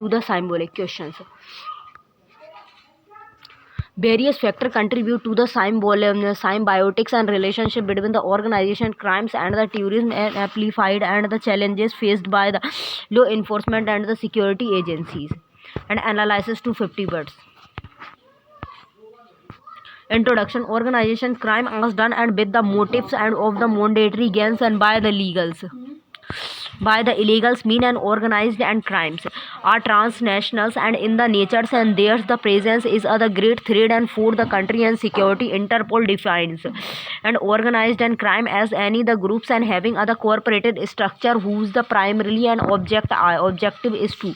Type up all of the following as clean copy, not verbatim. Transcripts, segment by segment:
to the symbolic questions. Various factors contribute to the symbiotics and relationship between the organization crimes and the terrorism and amplified and the challenges faced by the law enforcement and the security agencies. And analysis to 50 words. Introduction. Organization crime is done and with the motives and of the monetary gains and by the legals. By the illegals mean and organized and crimes are transnationals and in the natures and theirs the presence is the great threat and for the country and security. Interpol defines and organized and crime as any the groups and having other corporated structure whose the primarily and objective is to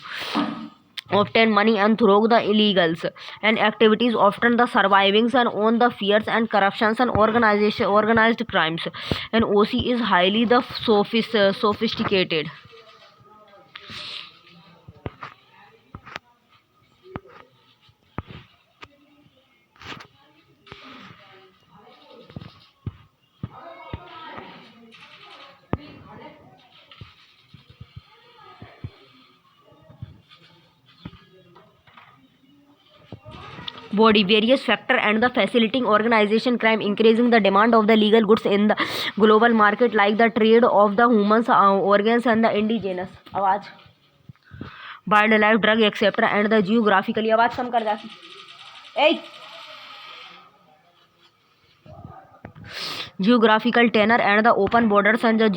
obtain money and through the illegals and activities often the survivings and on the fears and corruptions and organized crimes. And OC is highly the sophisticated. Body. Various factor and the facilitating organization crime increasing the demand of the legal goods in the global market like the trade of the humans organs and the indigenous आवाज wildlife drug etc and the geographically आवाज कम कर जाती geographical tenor and the open borders and the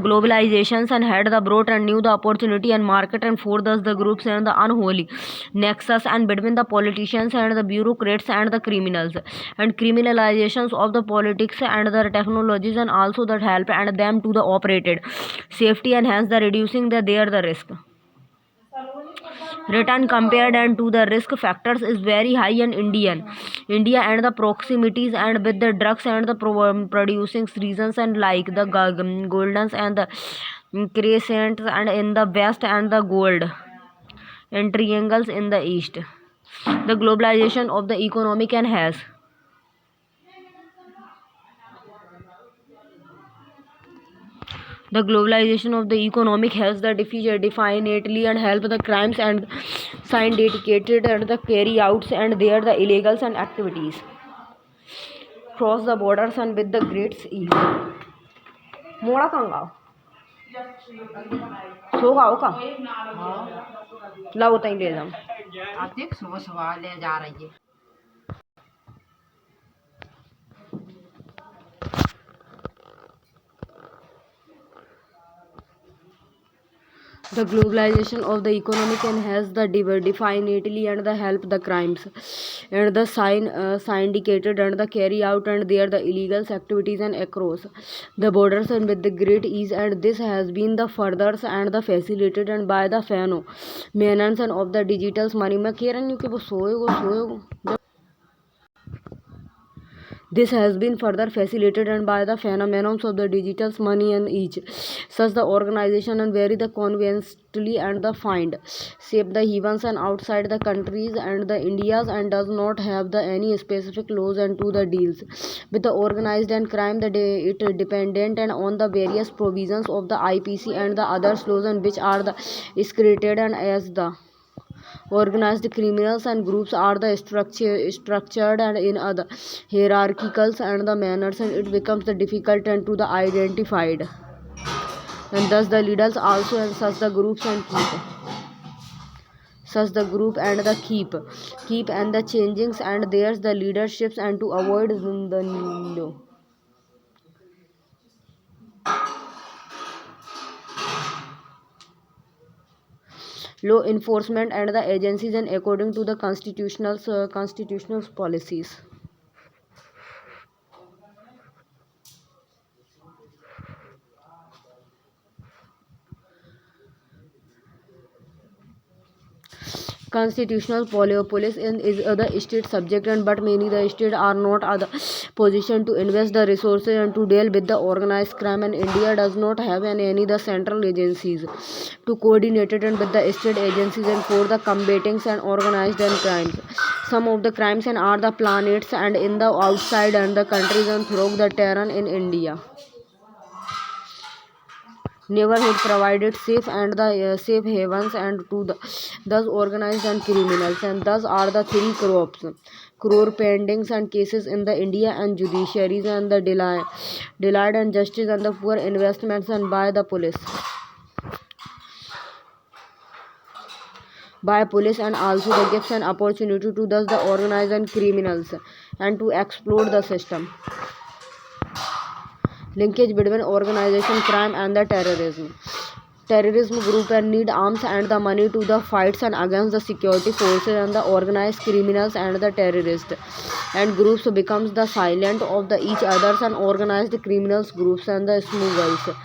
globalizations and had the brought and new the opportunity and market and for thus the groups and the unholy nexus and between the politicians and the bureaucrats and the criminals and criminalizations of the politics and the technologies and also that help and them to the operated safety and hence the reducing the risk. Return compared and to the risk factors is very high in India and the proximities and with the drugs and the producing reasons and like the goldens and the crescents and in the west and the gold and triangles in the east. The globalization of the economic and has the globalization of the economic has the definitely and help the crimes and sign dedicated and the carry outs and there the illegals and activities cross the borders and with the great ease. मोड़ा कहाँ गाओ सो गाओ का लाओ तई ले जाऊं आप देख सुबह सुबह ले जा रही है. The globalization of the economic and has the definitely and the help the crimes and the syndicated and the carry out and there the illegal activities and across the borders and with the great ease and this has been the furthers and the facilitated and by the phenomenons and of the digital money. मैं कह रही हूँ कि वो सोएगो This has been further facilitated and by the phenomenon of the digital money and each such the organization and vary the conveniently and the find shape the heavens and outside the countries and the Indias and does not have the any specific laws and to the deals with the organized and crime the it dependent and on the various provisions of the IPC and the other laws and which are the created and as the organized criminals and groups are the structured and in other hierarchicals and the manners and it becomes the difficult and to the identified and thus the leaders also and such the groups and such the group and the keep and the changings and there's the leaderships and to avoid the no. Law enforcement and the agencies and according to the constitutional policies. Constitutional police is the state subject and but many the state are not other position to invest the resources and to deal with the organized crime and India does not have any the central agencies to coordinate it and with the state agencies and for the combating and organized and crimes. Some of the crimes and are the planets and in the outside and the countries and through the terrain in India. neighborhood provided safe havens and to thus organized and criminals, and thus are the three crops crore pendings and cases in the India and judiciaries and the delayed and justice and the poor investments and by police and also the gives an opportunity to thus the organized and criminals and to explode the system. Linkage between organization crime and the terrorism group and need arms and the money to the fights and against the security forces and the organized criminals and the terrorists and groups becomes the silent of the each others and organized criminals groups and the smugglers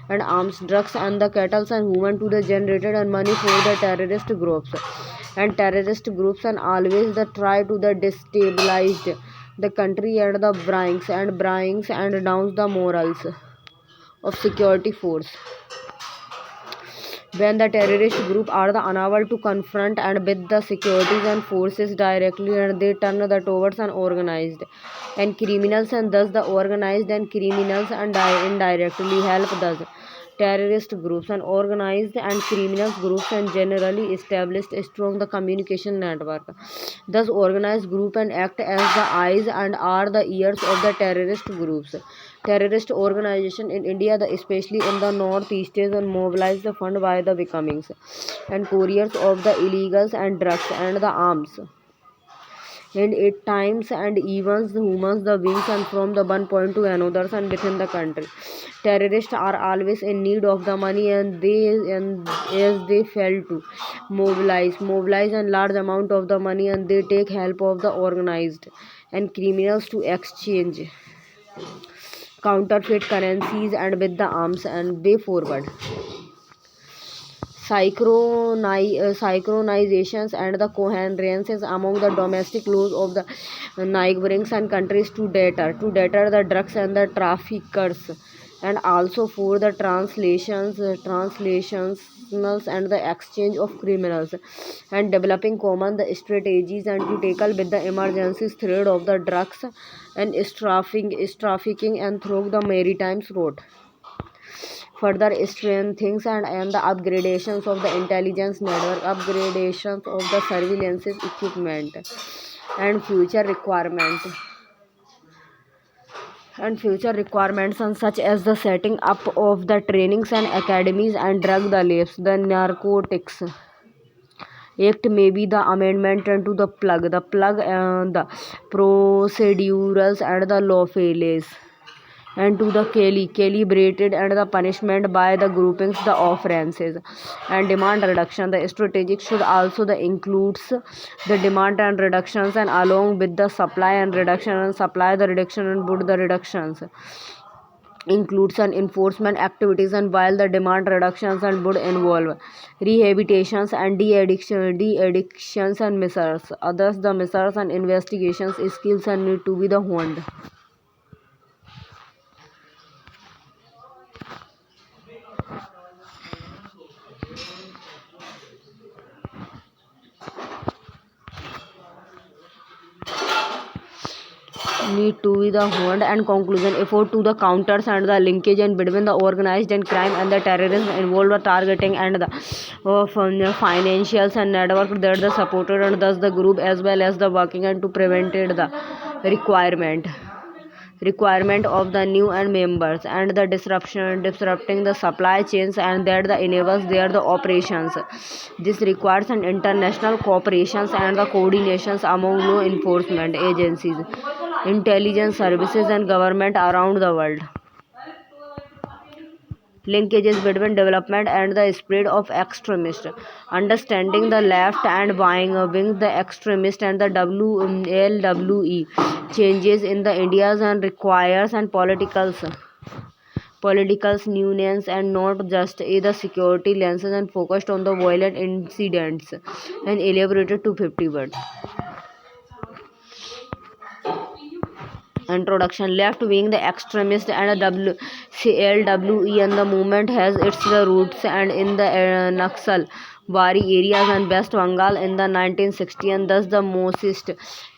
and arms drugs and the cattle and human to the generated and money for the terrorist groups and terrorist groups and always the try to the destabilize the country and the brings and downs the morals of security force. When the terrorist group are the unable to confront and with the securities and forces directly and they turn the towards and organized and criminals and thus the organized and criminals and indirectly help thus terrorist groups and organized and criminals groups and generally established a strong the communication network. Thus organized group and act as the eyes and are the ears of the terrorist groups. Terrorist organization in India, especially in the northeast, and mobilize the fund by the becomings and couriers of the illegals and drugs and the arms and at times and even humans the wings and from the one point to another and within the country. Terrorists are always in need of the money and as they fail to mobilize and large amount of the money and they take help of the organized and criminals to exchange counterfeit currencies and with the arms and way forward. Synchronizations and the coherences among the domestic laws of the neighboring and countries to deter the drugs and the traffickers and also for the translations and the exchange of criminals and developing common the strategies and to tackle with the emergency threat of the drugs and trafficking and through the maritime route. Further strengthens and the upgradations of the intelligence network, upgradations of the surveillance equipment, and future requirements and such as the setting up of the trainings and academies and drug the labs. The Narcotics Act may be the amendment to the procedurals and the lawfulness and to the calibrated and the punishment by the groupings the offenses and demand reduction. The strategic should also the includes the demand and reductions and along with the supply and reduction and supply the reduction and put the reductions includes an enforcement activities and while the demand reductions and would involve rehabilitations and de-addictions and measures others the measures and investigations skills and need to be the honed. Need to be the honed and conclusion effort to the counters and the linkage and between the organized and crime and the terrorism involved the targeting and the financials and network that the supported and thus the group as well as the working and to prevented the requirement of the new and members and the disrupting the supply chains and that the enables their the operations. This requires an international cooperations and the coordinations among law enforcement agencies, intelligence services and government around the world. Linkages between development and the spread of extremist. Understanding the left and wing the extremist and the LWE changes in the India's and requires and politicals nuance and not just the security lenses and focused on the violent incidents and elaborated to 50 words. Introduction. Left wing the extremist and LWE and the movement has its roots and in the Naxal Bari areas and West Bengal in the 1960s, and thus the Marxist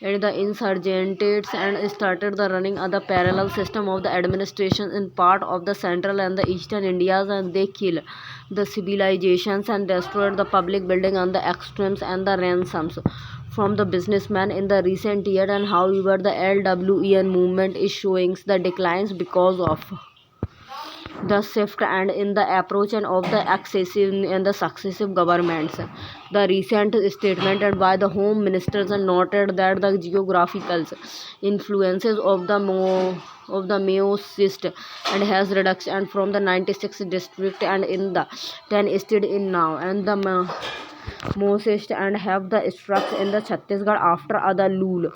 and the insurgents and started the running of the parallel system of the administration in part of the central and the eastern Indias, and they killed the civilizations and destroyed the public building and the extremes and the ransoms from the businessmen in the recent year. And however the LWEN movement is showing the declines because of the shift and in the approach and of the excessive and the successive governments. The recent statement and by the home ministers noted that the geographical influences of the Maoist and has reduced and from the 96 district and in the 10 state in now, and the Mosest and have the struck in the Chhattisgarh after other Lul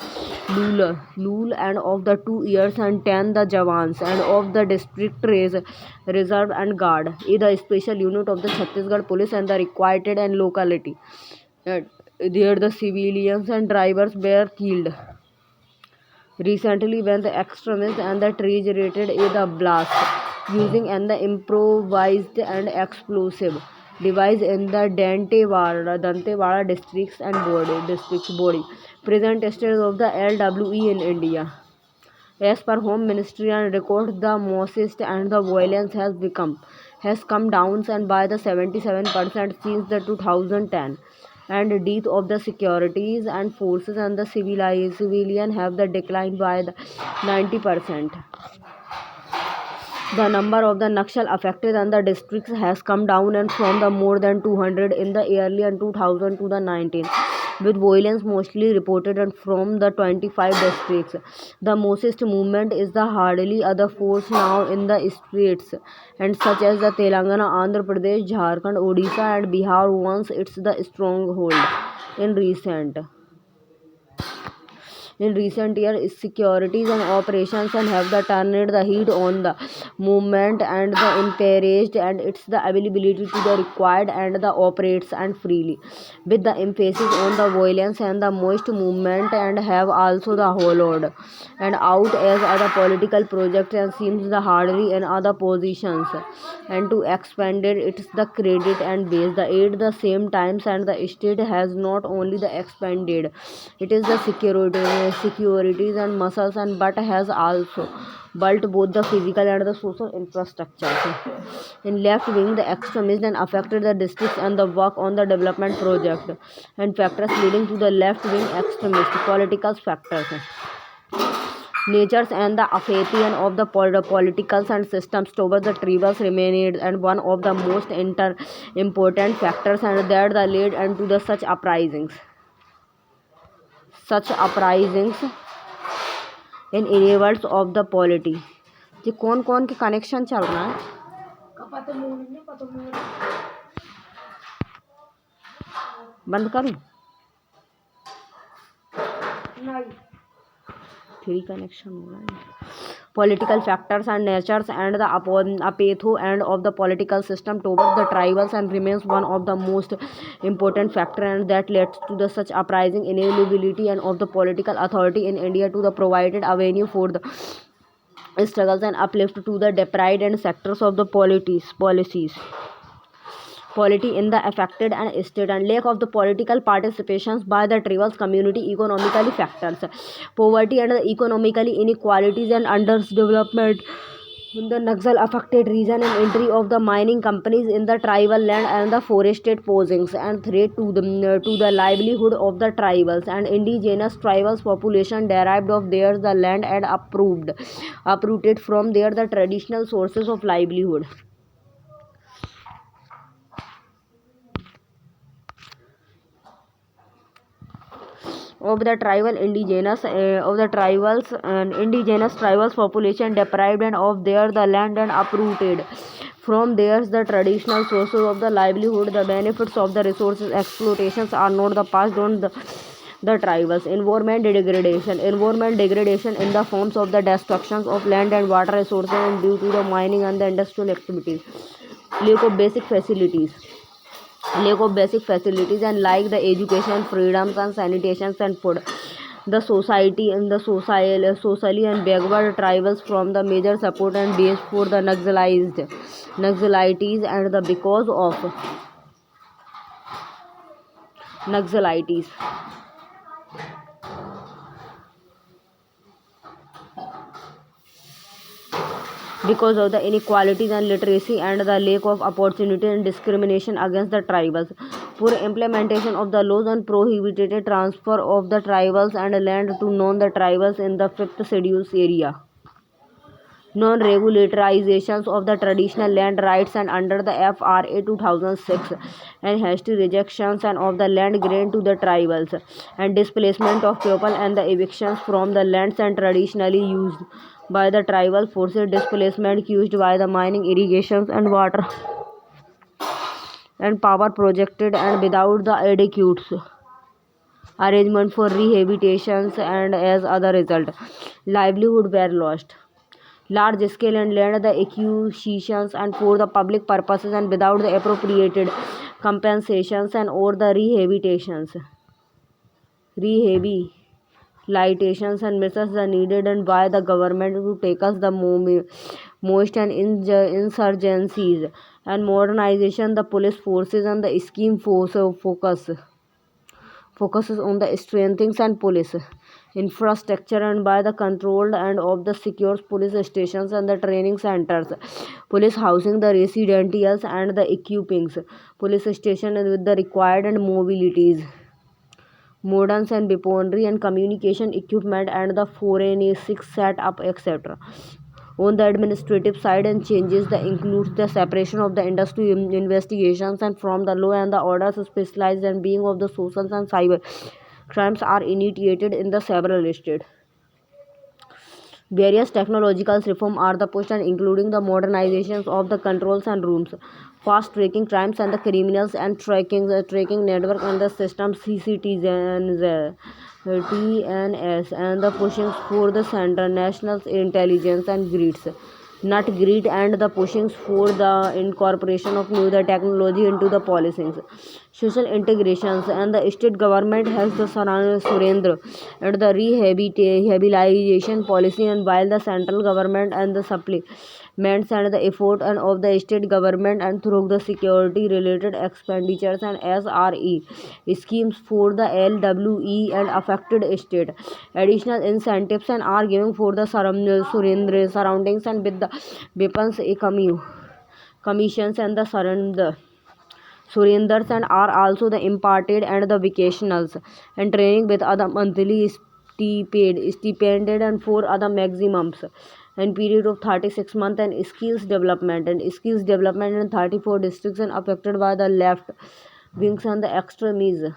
and of the 2 years and 10 the Jawans and of the district reserve and guard is the special unit of the Chhattisgarh police and the required and locality. There the civilians and drivers were killed. Recently, when the extremists and the trees rated a blast using an improvised and explosive device in the Dantewada districts and body. Present status of the LWE in India. As per Home Ministry and record, the Marxist and the violence has come down and by the 77% since the 2010, and death of the securities and forces and the civilian have the declined by the 90%. The number of the Naxal affected and the districts has come down and from the more than 200 in the early and 2000 to the 19, with violence mostly reported and from the 25 districts. The Marxist movement is the hardly other force now in the states and such as the Telangana, Andhra Pradesh, Jharkhand, Odisha and Bihar once it's the stronghold in recent years. Securities and operations and have the turned the heat on the movement and the encouraged and its the availability to the required and the operates and freely with the emphasis on the violence, and the most movement and have also the hollowed and out as other political projects and seems the hardly in other positions and to expanded its the credit and base the aid the same times, and the state has not only the expanded it is the securities and muscles and but has also built both the physical and the social infrastructure. In left wing, the extremists and affected the districts and the work on the development project and factors leading to the left wing extremist political factors. Natures and the apathy of the politicals and systems towards the tribals remained and one of the most important factors, and that the led and to the such uprisings in areas of the polity. ये कौन कौन के connection चल रहा है? बंद करूं? Three connection हो रहा है. Political factors and natures and the apathy and of the political system towards the tribals and remains one of the most important factor, and that led to the such uprising inability and of the political authority in India to the provided avenue for the struggles and uplift to the deprived and sectors of the policies. Polity in the affected and state and lack of the political participations by the tribal community, economically factors, poverty and the economically inequalities and underdevelopment in the Naxal affected region, and entry of the mining companies in the tribal land and the forested posings and threat to the livelihood of the tribals and indigenous tribals population derived of their the land and uprooted from their the traditional sources of livelihood. Of the tribals population deprived and of their the land and uprooted from theirs the traditional sources of the livelihood. The benefits of the resources exploitations are not the passed on the tribals. Environment degradation in the forms of the destructions of land and water resources and due to the mining and the industrial activities. Lack of basic facilities and like the education, freedoms and sanitations and food. The society and the socially and backward tribals from the major support and base for the Naxalites, and the because of Naxalites. Because of the inequalities and literacy and the lack of opportunity and discrimination against the tribals. Poor implementation of the laws and prohibited transfer of the tribals and land to non-the tribals in the 5th schedule area. Non-regularizations of the traditional land rights and under the FRA 2006 and hasty rejections and of the land grant to the tribals and displacement of people and the evictions from the lands and traditionally used by the tribal forces, displacement caused by the mining, irrigations and water and power projected and without the adequate arrangement for rehabilitations, and as other result livelihood were lost. Large scale and land the acquisitions and for the public purposes and without the appropriated compensations and or the rehabilitations and measures are needed and by the government to take us the most and insurgencies and modernization the police forces and the scheme force focuses on the strengthening and police infrastructure and by the controlled and of the secure police stations and the training centers, police housing the residentials and the equippings, police station with the required and mobilities, moderns and weaponry and communication equipment and the forensic setup, etc. On the administrative side and changes that includes the separation of the industry investigations and from the law and the orders specialized and being of the social and cyber crimes are initiated in the several states. Various technological reforms are the pushed and including the modernizations of the controls and rooms, fast tracking crimes and the criminals and tracking network and the system CCTs and TNS and the pushing for the center national intelligence and grids. Not grid and the pushings for the incorporation of new the technology into the policies, social integrations and the state government has the surrender and the rehabilitation policy and while the central government and the supplements and the effort and of the state government and through the security related expenditures and SRE schemes for the LWE and affected state. Additional incentives and are given for the surroundings and with the weapons commissions and the surrenders and are also the imparted and the vocationals and training with other monthly stipended and for other maximums and period of 36 months and skills development in 34 districts and affected by the left wings and the extremism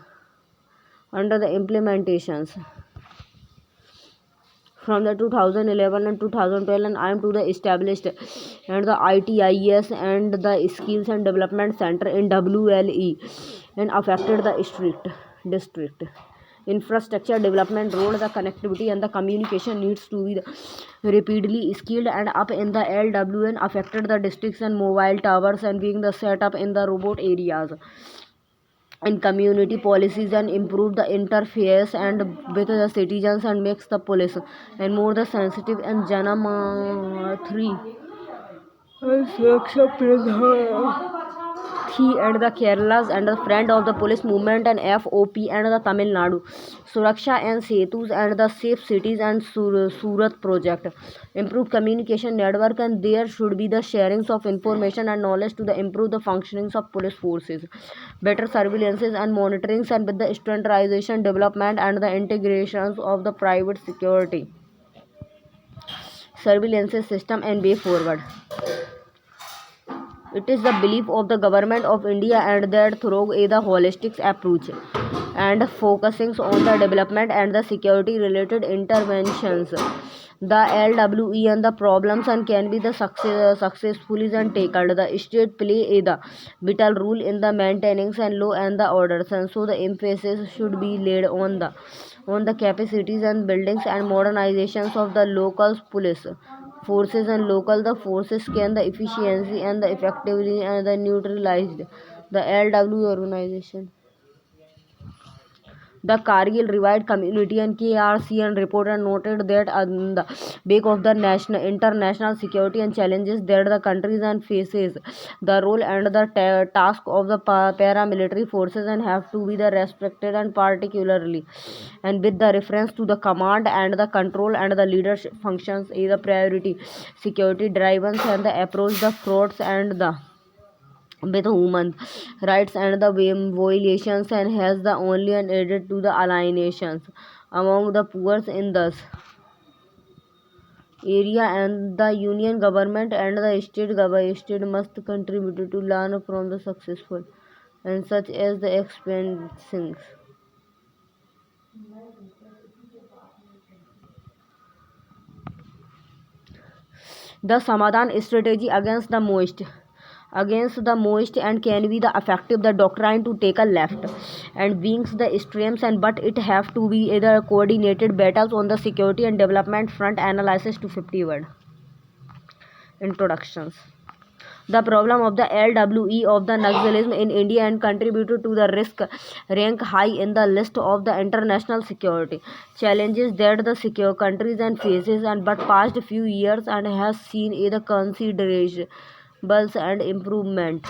under the implementations from the 2011 and 2012 and I am to the established and the ITIS and the skills and development center in WLE and affected the district infrastructure development road the connectivity and the communication needs to be rapidly skilled and up in the LWN affected the districts and mobile towers and being the set up in the remote areas and community policies and improve the interface and with the citizens and makes the police and more the sensitive and janam 3 he and the Kerala's and the friend of the police movement and FOP and the Tamil Nadu Suraksha and Setus and the Safe Cities and Surat project improve communication network and there should be the sharings of information and knowledge to the improve the functionings of police forces, better surveillances and monitorings and with the standardization development and the integrations of the private security surveillance system and way forward. It is the belief of the government of India and that through a the holistic approach and focusing on the development and the security related interventions, the LWE and the problems and can be the successfully and taken. The state play a the vital role in the maintenance and law and the orders and so the emphasis should be laid on the capacities and buildings and modernizations of the local police forces and local the forces can the efficiency and the effectively and the neutralized the LW organization. The Kargil Revived Community and KRCN reported noted that on the back of the international security and challenges that the countries and faces, the role and the task of the paramilitary forces and have to be the respected, and particularly and with the reference to the command and the control and the leadership functions is the priority security driven and the approach the frauds and the with human rights and the violations and has the only and added to the alienations among the poor in this area, and the union government and the state must contribute to learn from the successful and such as the expensing. The Samadhan strategy against the most and can be the effective the doctrine to take a left and wings the extremes, and but it have to be either coordinated battles on the security and development front. Analysis to 50 word introductions. The problem of the LWE of the Naxalism in India and contributed to the risk rank high in the list of the international security challenges that the secure countries and faces, and but past few years and has seen either considerables and improvement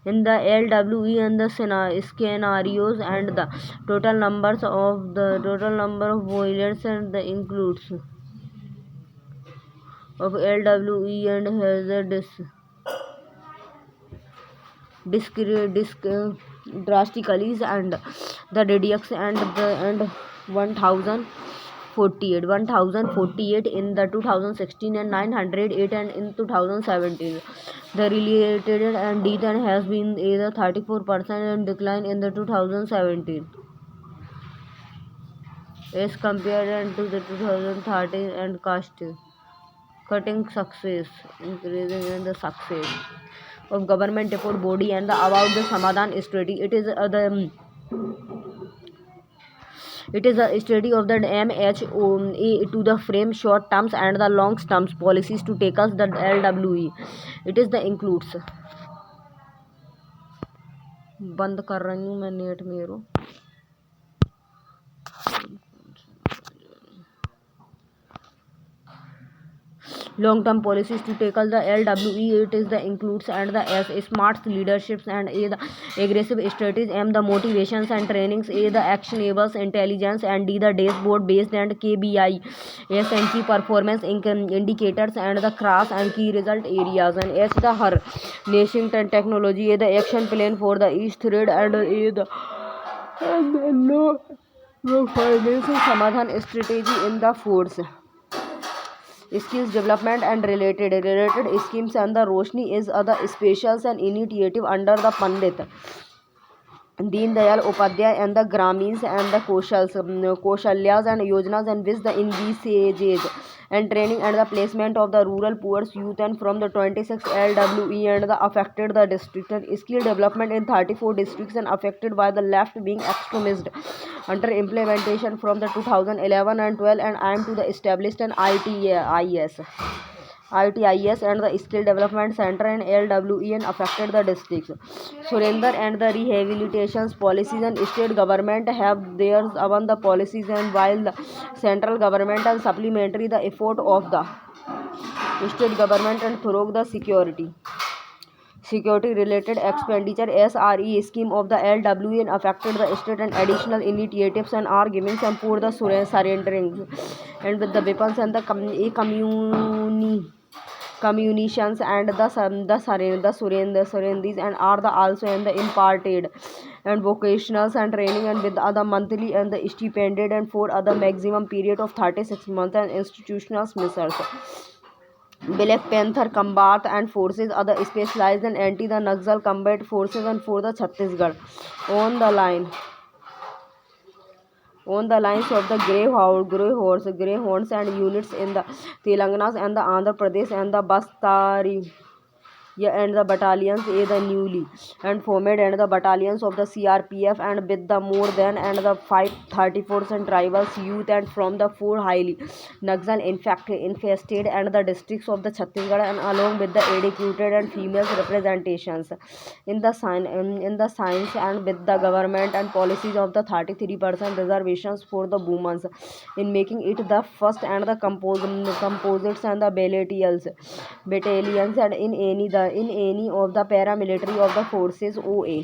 in the LWE and the scenarios, and the total number of violence and the includes of LWE and has a drastically, and the DDX and 1048 in the 2016 and 908 and in 2017. The related and decline has been either 34% and decline in the 2017 as compared to the 2013, and cutting success increasing in the success of government report body and the about the Samadhan strategy. It is a study of the MHOA to the frame short terms and the long terms policies to take us the LWE. It is the includes बंद कर रही हूँ मैं net मेरो long-term policies to tackle the LWE. It is the includes and the S smart leaderships and A the aggressive strategies, M the motivations and trainings, A the actionables intelligence, and D the dashboard based and KBI S and key performance indicators and the cross and key result areas, and H the her nation technology, A the action plan for the each thread, and A the no financial Samadhan strategy in the force skills development and related schemes, and the Roshni is other specials and initiative under the Pandit Deen Dayal Upadhyay and the Gramins and the Kaushalyas and Yojanas, and with the envisages and training and the placement of the rural poor youth and from the 26 LWE and the affected the district, and skill development in 34 districts and affected by the left wing extremist under implementation from the 2011 and 12, and I am to the established an ITIS and the Skill Development Center and LWE and affected the districts. Surrender and the rehabilitation policies and state government have theirs upon the policies, and while the central government and supplementary the effort of the state government and through the security related expenditure SRE scheme of the LWE and affected the state, and additional initiatives and are given some for the surrendering and with the weapons and the communications and the surrenders and are the also and the imparted and vocationals and training, and with other monthly and the stipended and for other maximum period of 36 months, and institutional missiles Black Panther combat and forces other specialized and anti the Naxal combat forces and for the Chhattisgarh on the line on the lines of the Greyhounds and units in the Telangana and the Andhra Pradesh and the Bastari yeah, and the battalions A the newly and formed and the battalions of the CRPF and with the more than and the 534 and tribals youth and from the four highly Naxal infested and the districts of the Chhattisgarh and along with the educated and females representations in the science and with the government and policies of the 33% reservations for the women in making it the first and the composites and the battalions and in any of the paramilitary of the forces OA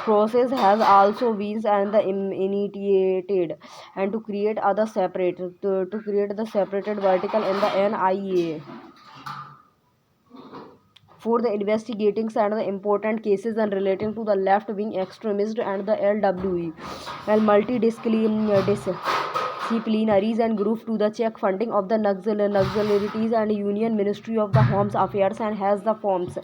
process has also been and the initiated and to create other separate to create the separated vertical in the NIA for the investigating and the important cases and relating to the left wing extremist and the LWE and multidisciplinaries and groups to the check funding of the Naxalities and Union Ministry of the Homes Affairs and has the forms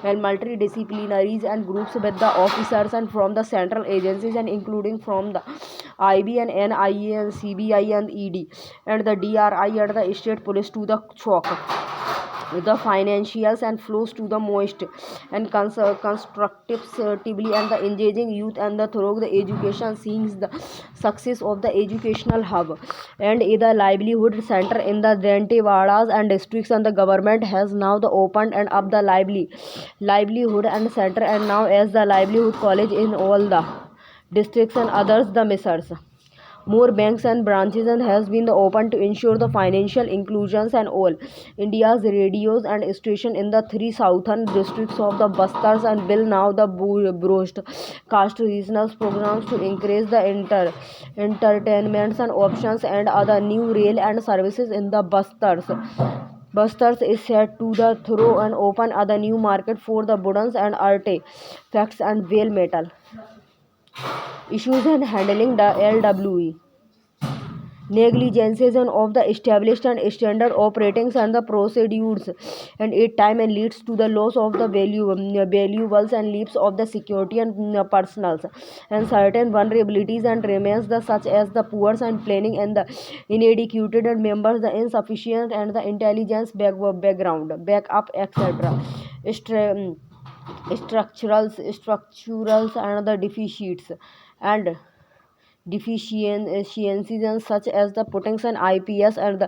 and multidisciplinaries and groups with the officers and from the central agencies and including from the IB and NIA and CBI and ED and the DRI and the state police to the chalk the financials and flows to the most and constructively and the engaging youth and the through the education seeing the success of the educational hub and the livelihood center in the Dantewadas and districts and the government has now the opened and up the livelihood and center and now as the livelihood college in all the districts and others the missions more banks and branches and has been opened to ensure the financial inclusions and all India's radios and station in the three southern districts of the Bastars and will now the broadcast regional programs to increase the entertainments and options and other new rail and services in the Bastars. Busters is set to the throw and open other new market for the buttons and artifacts and whale metal issues and handling the LWE negligences of the established and standard operatings and the procedures and it time and leads to the loss of the valuables and leaps of the security and personals and certain vulnerabilities and remains the such as the poor and planning and the inadequate and members the insufficient and the intelligence background backup etc Stra- structurals and the deficits and deficiencies such as the potential IPS and the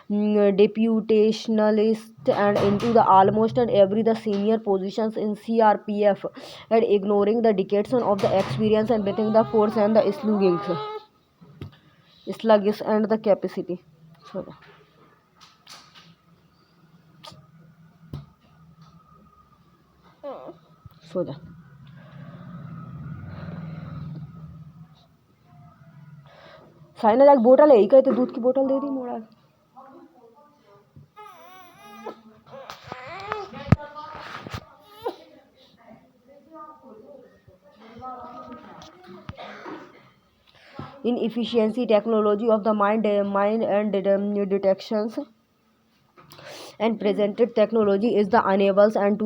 deputationalist and into the almost and every the senior positions in CRPF and ignoring the decades of the experience and within the force and the sluggish and the capacity. So, so Saina एक बोतल है ही कहते दूध की बोतल दे दी मोड़ा inefficiency technology of the mind and detections and presented technology is the enables and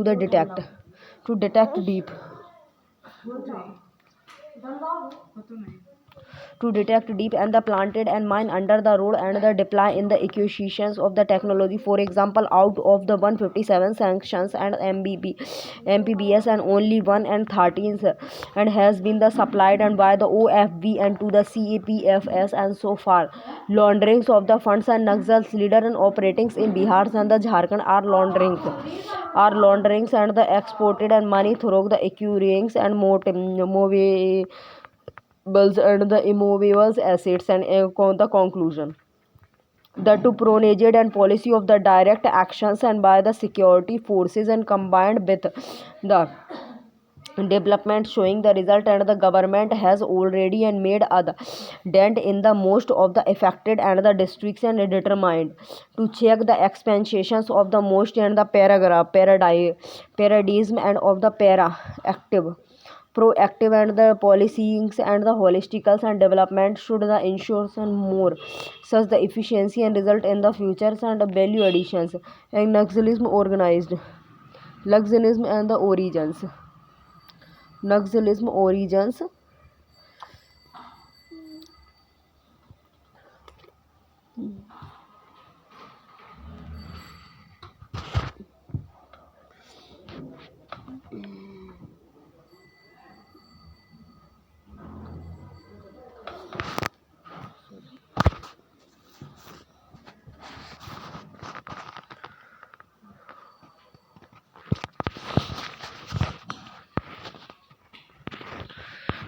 to detect deep and the planted and mine under the road and the deploy in the acquisitions of the technology for example out of the 157 sanctions and mpbs and only 1 and 13 and has been the supplied and by the OFB and to the CAPFS and so far launderings of the funds and Naxals leader and operatings in Bihar and the Jharkhand are launderings and the exported and money through the accruings and and the immovable assets and the conclusion the two pronegated and policy of the direct actions and by the security forces and combined with the development showing the result and the government has already and made a dent in the most of the affected and the districts and determined to check the expansions of the most and the paradigm and of the para active proactive and the policies and the holisticals and development should the ensure and more such the efficiency and result in the futures and the value additions and Naxalism and the origins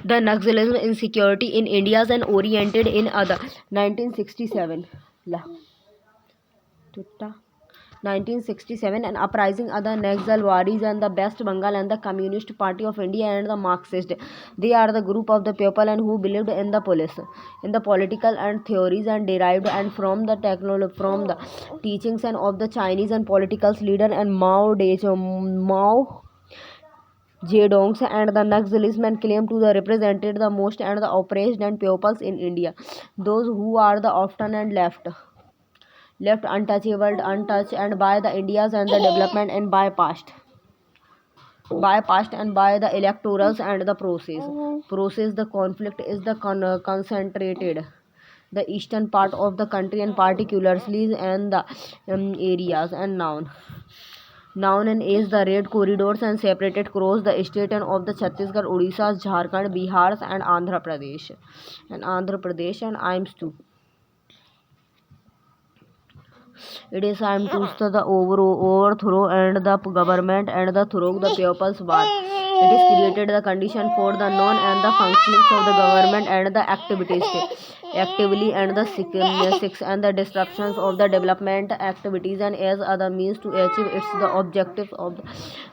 The Naxalism insecurity in India and oriented in other 1967. La. Tutta. 1967, an uprising of the Naxalwaris and the West Bengal and the Communist Party of India and the Marxist. They are the group of the people and who believed in the police, in the political and theories and derived and from the technology from the teachings and of the Chinese and political leader and Mao Zedong and the Naxalism claim to the represented the most and the oppressed and peoples in India, those who are the often and left untouched and by the Indias and the development and bypassed and by the electorals and the process the conflict is the concentrated the eastern part of the country and particularly and the areas and known and as the red corridors and separated across the state and of the Chhattisgarh, Odisha, Jharkhand, Bihar and Andhra Pradesh and IMS too. It is time to start the overthrow and the government and the through the people's war. It is created the condition for the non and the functioning of the government and the activities actively and the six and the disruptions of the development activities and as other means to achieve its the objectives of the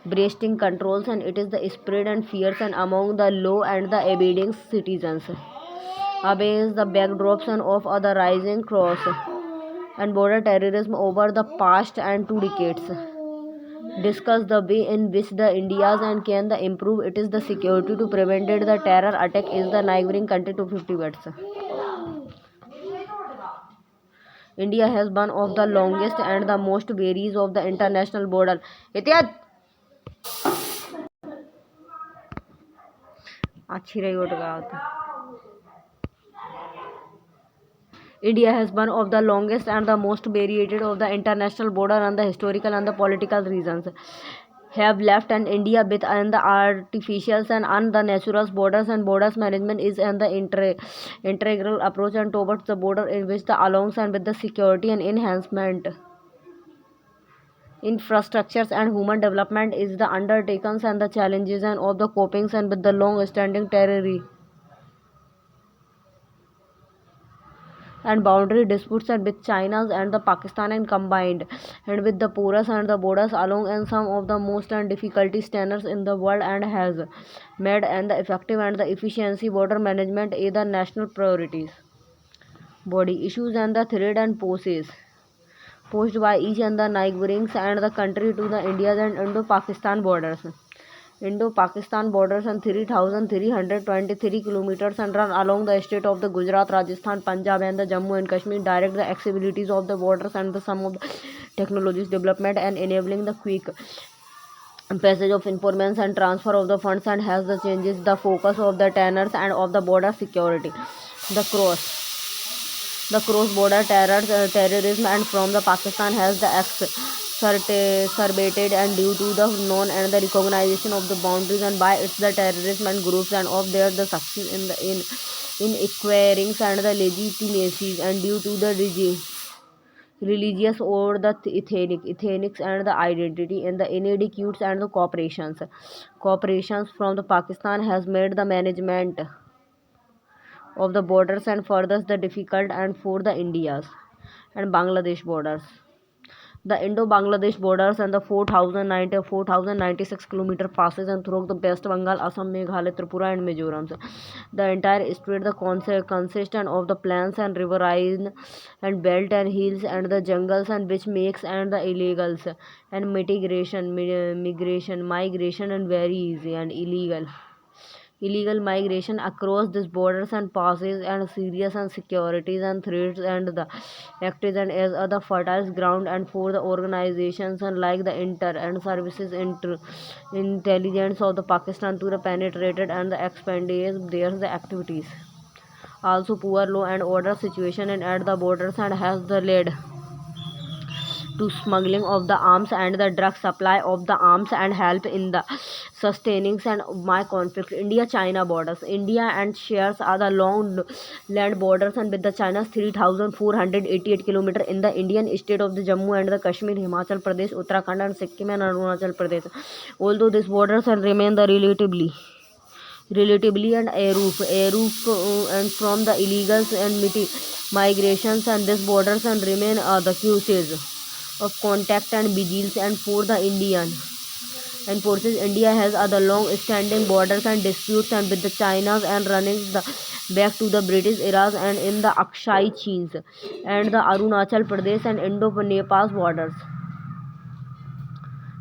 breasting controls and it is the spread and fears and among the law and the abiding citizens against the backdrops and of other rising cross and border terrorism over the past and 2 decades. Discuss the way in which the Indias and can the improve it is the security to prevent the terror attack is the neighboring country to 50 watts. India has one of the longest and the most varies of the international border. इतिहाद अच्छी रही उठ गया India has one of the longest and the most varied of the international border and the historical and the political reasons have left and India with and the artificial and the natural borders and borders management is and the integral approach and towards the border in which the alongs and with the security and enhancement infrastructures and human development is the undertakings and the challenges and of the copings and with the long standing territory and boundary disputes and with China and the Pakistan and combined and with the porous and the borders along and some of the most and difficulty standards in the world and has made and the effective and the efficiency border management is the national priorities body issues and the threat and poses posed by each and the neighboring and the country to the India and Indo-Pakistan borders. Indo-Pakistan borders and 3,323 kilometers and run along the state of the Gujarat, Rajasthan, Punjab and the Jammu and Kashmir. Direct the accessibilities of the borders and the some of the technologies development and enabling the quick passage of information and transfer of the funds and has the changes the focus of the tenors and of the border security. The cross-border terrorism and from the Pakistan has the exacerbated and due to the known and the recognition of the boundaries and by its the terrorism and groups and of their the success in acquiring and the legitimacies and due to the religious or the ethnics and the identity and the inadequates and the cooperations from the Pakistan has made the management of the borders and furthers the difficult and for the India's and Bangladesh borders. The Indo-Bangladesh borders and the 4,096 kilometer passes and through the West Bengal, Assam, Meghalaya, Tripura and Mizoram. The entire state the consistent of the plains and riverine and belt and hills and the jungles and which makes and the illegals and migration and very easy and illegal migration across these borders and passes and serious and securities and threats and the actors and as other fertile ground and for the organizations and like the inter and services intelligence of the Pakistan to the penetrated and the expanded there's the activities also poor law and order situation and at the borders and has the led to smuggling of the arms and the drug supply of the arms and help in the sustaining and my conflict. India-China borders. India and shares are the long land borders and with the China's 3,488 kilometer in the Indian state of the Jammu and the Kashmir, Himachal Pradesh, Uttarakhand and Sikkim and Arunachal Pradesh. Although these borders and remain the relatively relatively and and from the illegals and migrations and these borders and remain the causes of contact and vigils and for the Indian and forces. India has other long-standing borders and disputes and with the China and running the back to the British eras and in the Aksai Chins and the Arunachal Pradesh and Indo-Nepal borders.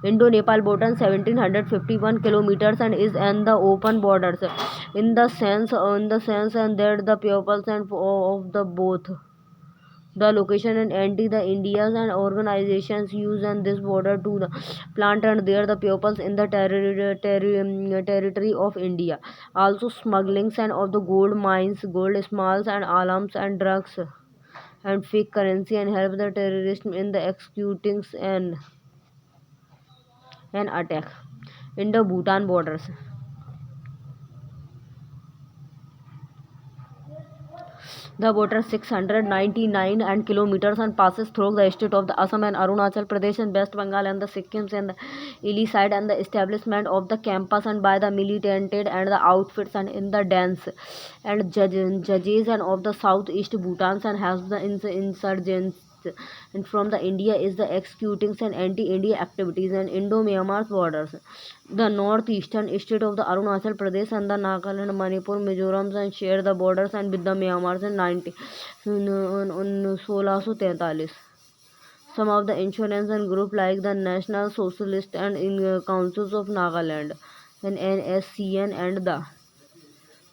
Indo-Nepal border 1751 kilometers and is in the open borders in the sense and that the peoples and of the both the location and anti the Indias and organizations use and this border to the plant and there the peoples in the territory of India. Also smugglings and of the gold mines, gold smalls and alarms and drugs and fake currency and help the terrorists in the executing and an attack in the Bhutan borders. The border 699 and kilometers and passes through the state of the Assam and Arunachal Pradesh and West Bengal and the Sikkim and the Ili side and the establishment of the campus and by the militanted and the outfits and in the dance and judges and of the southeast Bhutan and has the insurgents and from the India is the executing and anti-India activities and Indo-Myanmar borders. The northeastern state of the Arunachal Pradesh and the Nagaland, Manipur, Mizoram and share the borders and with the Myanmar in 1643. Some of the insurance and group like the National Socialist and in Councils of Nagaland and NSCN and the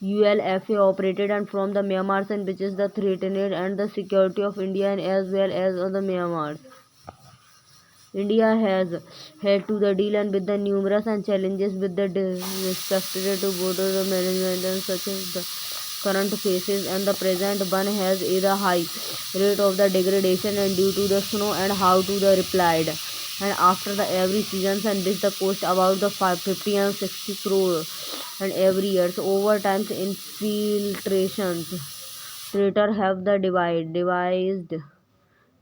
ULFA operated and from the Myanmar and which is the threatened and the security of India and as well as the Myanmar. India has had to the deal and with the numerous and challenges with the structure to border the management and such as the current phases and the present one has either high rate of the degradation and due to the snow and how to the replied and after the every seasons and this the cost about the 50 and 60 crore and every years over times infiltrations traitor have the devised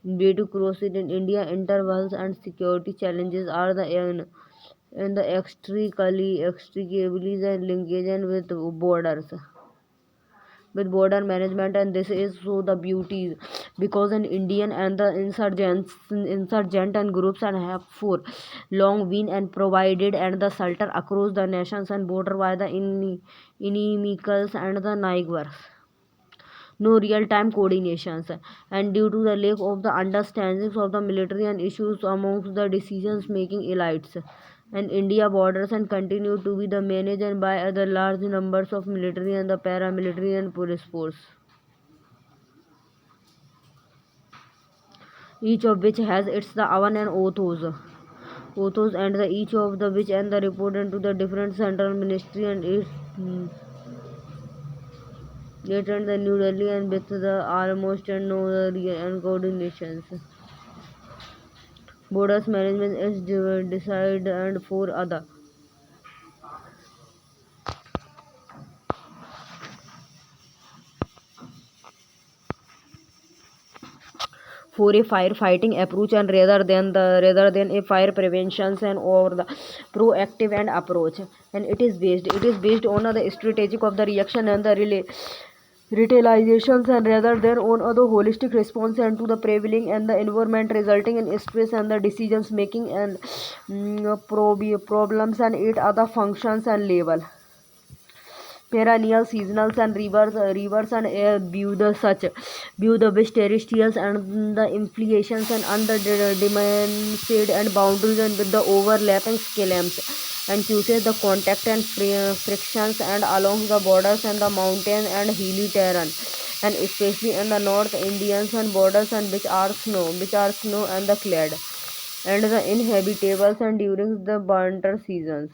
way to cross it in India. Intervals and security challenges are the and the extricably and linkage and with border management and this is so the beauty because an Indian and the insurgent and groups and have for long been and provided and the shelter across the nations and border by the inimicals and the neighbors no real-time coordinations and due to the lack of the understandings of the military and issues amongst the decisions-making elites and India borders and continue to be the managed and by other large numbers of military and the paramilitary and police force, each of which has its the avan and oaths and the each of the which and the report to the different central ministry and it and the New Delhi and with the almost and no real and coordinations. Borders management is decided and for a firefighting approach and rather than a fire prevention and or the proactive and approach and it is based on the strategic of the reaction and the retaliations and rather than on other holistic response and to the prevailing and the environment resulting in stress and the decisions making and problems and it other functions and level perennial seasonals and rivers and air view the wish terrestrials and the implications and under the dimensions and boundaries and with the overlapping scalems and chooses the contact and frictions and along the borders and the mountain and hilly terrain and especially in the north Indians and borders and which are snow and the clad and the inhabitables and during the winter seasons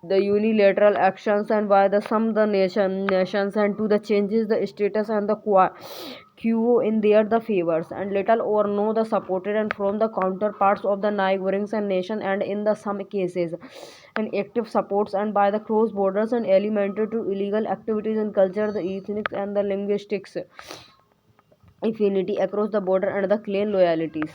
the unilateral actions and by the some the nations and to the changes the status and the quo in their the favors and little or no the supported and from the counterparts of the neighboring and nation and in the some cases and active supports and by the cross borders and elemented to illegal activities and culture the ethnic and the linguistics affinity across the border and the clan loyalties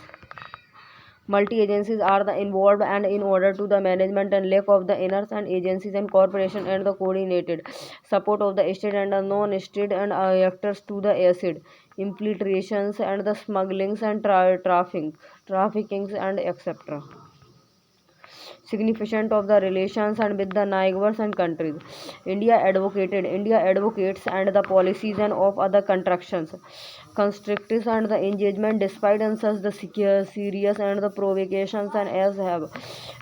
Multi-agencies are the involved and in order to the management and lack of the inners and agencies and corporation and the coordinated support of the state and the non-state and actors to the acid infiltrations and the smugglings and traffickings and etc. Significance of the relations and with the neighbors and countries. India advocates and the policies and of other constructions, constricts and the engagement despite and such the serious and the provocations and as have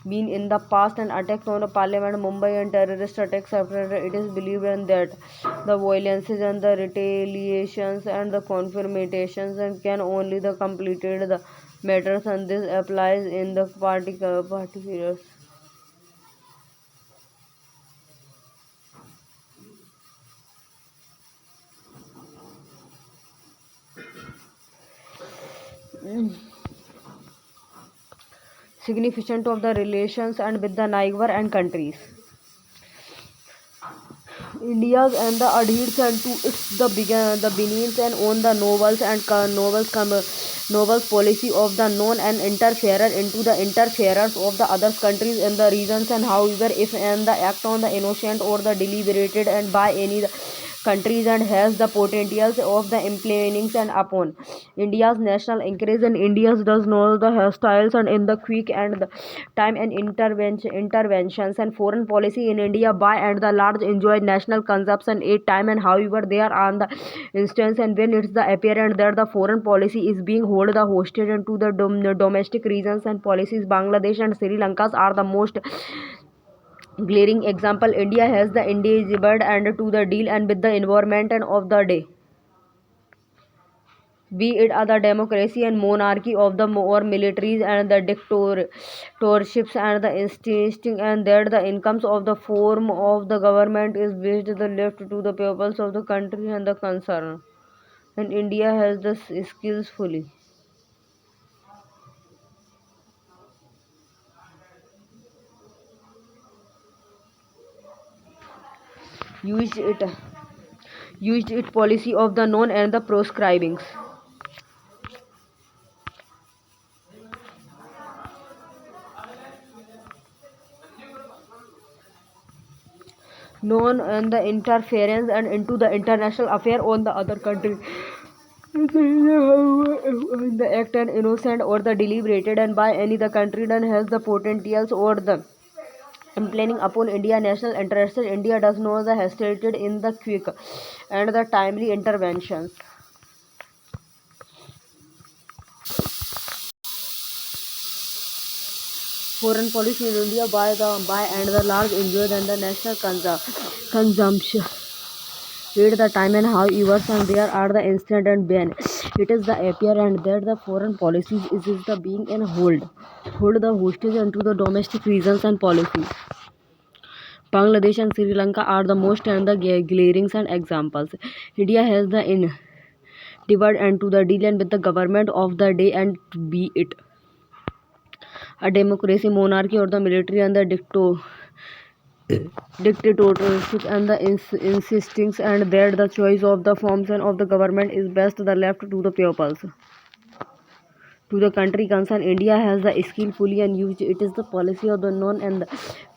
been in the past and attacks on the parliament Mumbai and terrorist attacks after it is believed and that the violences and the retaliations and the confirmations and can only the completed the matters and this applies in the particulars. Significance of the relations and with the neighbor and countries. India's and the adheres and to its the beneath and on the novels policy of the known and interferer into the interferers of the other countries and the regions and however if and the act on the innocent or the deliberated and by any countries and has the potentials of the implementing and upon India's national increase and India's does know the hairstyles and in the quick and the time and interventions and foreign policy in India by and the large enjoyed national consumption at time and however there are the instance and when it's the apparent that the foreign policy is being hold the hosted into the domestic regions and policies Bangladesh and Sri Lanka are the most glaring example. India has the endeavored and to the deal and with the environment and of the day, be it other democracy and monarchy of the or militaries and the dictatorships and the insisting and that the incomes of the form of the government is based the left to the peoples of the country and the concern and India has the skillfully used it policy of the known and the proscribings known and the interference and into the international affair on the other country the act and innocent or the deliberated and by any the country then has the potentials or the implanting upon India national interests. India does not the hesitated in the quick and the timely interventions. Foreign policy in India by and the large enjoyed and the national consumption. Read the time and how events and there are the instant and ban. It is the appear and that the foreign policies is the being and hold the hostage into the domestic reasons and policies. Bangladesh and Sri Lanka are the most and the glaring and examples. India has the in divide and to the deal with the government of the day and be it a democracy, monarchy or the military and the dictatorship and the insistings and that the choice of the forms and of the government is best the left to the peoples. To the country concerned, India has the skillfully and used it is the policy of the known and the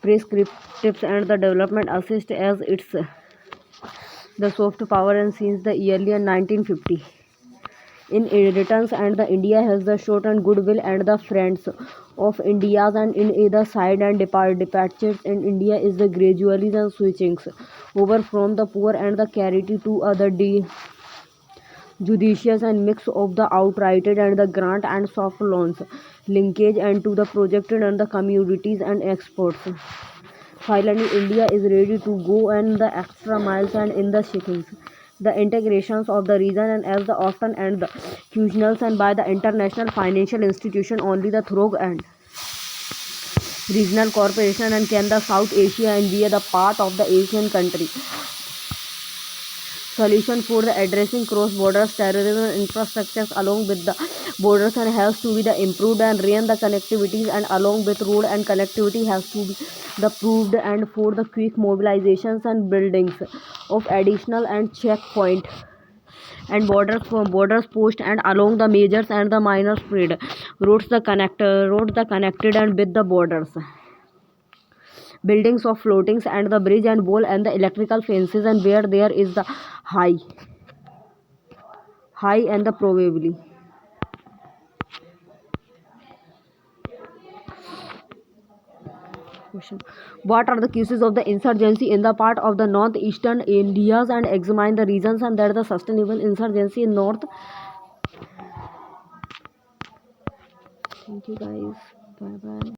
prescriptives and the development assist as its the soft power and since the early 1950. In returns and the India has the short and goodwill and the friends of India's and in either side and departures in India is the gradually the switchings over from the poor and the charity to other judicious and mix of the outrighted and the grant and soft loans linkage and to the projected and the communities and exports. Finally, India is ready to go and the extra miles and in the settings. The integrations of the region and as the often and the fusionals and by the international financial institution only the through and regional corporation and can the South Asia and be the part of the Asian country. Solution for the addressing cross-border terrorism infrastructures along with the borders and has to be the improved and rain the connectivities and along with road and connectivity has to be the proved and for the quick mobilizations and buildings of additional and checkpoint and borders post and along the majors and the minor trade roads the connected and with the borders, buildings of floatings and the bridge and wall and the electrical fences, and where there is the high and the probably. Question. What are the cases of the insurgency in the part of the northeastern Indias, and examine the reasons and that the sustainable insurgency in north. Thank you guys. Bye bye.